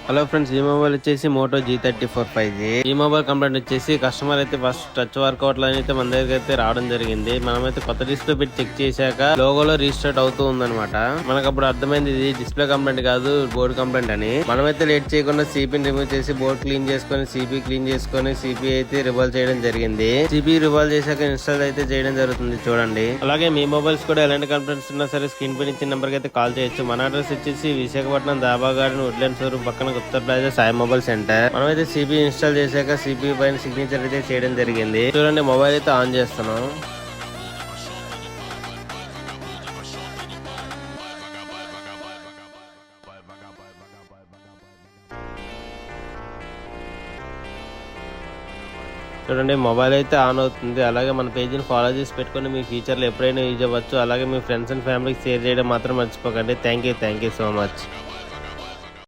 Hello friends, ఈ mobile వచ్చేసి Moto G34 5G. ఈ మొబైల్ కంప్లైంట్ వచ్చేసి కస్టమర్ అయితే ఫస్ట్ టచ్ వర్కౌట్ లో అయితే మన దగ్గర అయితే రావడం జరిగింది. మనమైతే కొత్త డిస్ప్లే పెట్టి చెక్ చేశాక లోగోలో రీస్టార్ట్ అవుతూ ఉందన్నమాట. మనకు అప్పుడు అర్థమైంది ఇది డిస్ప్లే కంప్లైంట్ కాదు, బోర్డ్ కంప్లైంట్ అని. మనమైతే లేట్ చేయకుండా సిపిని రిమూవ్ చేసి బోర్డ్ క్లీన్ చేసుకుని సిపి క్లీన్ చేసుకుని సిపి అయితే రివాల్వ్ చేయడం జరిగింది. సిపి రివాల్వ్ చేశాక ఇన్స్టాల్ అయితే చేయడం జరుగుతుంది చూడండి. అలాగే మీ మొబైల్స్ కూడా ఎలాంటి కంప్లైంట్స్ ఉన్నా సరే స్క్రీన్ పైన ఇచ్చిన నెంబర్ కి అయితే కాల్ చేయొచ్చు. మన అడ్రస్ వచ్చేసి Visakhapatnam dhaba garden woodland showroom పక్కన Gupta plaza Sai mobile centre. మనమైతే సిపి ఇన్స్టాల్ చేశాక సిపి పైన సిగ్నేచర్ అయితే చేయడం జరిగింది. చూడండి, మొబైల్ అయితే ఆన్ చేస్తున్నాం. చూడండి, మొబైల్ అయితే ఆన్ అవుతుంది. అలాగే మన పేజీని ఫాలో చేసి పెట్టుకుని మీ ఫ్యూచర్లో ఎప్పుడైనా యూజ్ అవ్వచ్చు. అలాగే మీ ఫ్రెండ్స్ అండ్ ఫ్యామిలీకి షేర్ చేయడం మాత్రం మర్చిపోకండి. Thank you so much.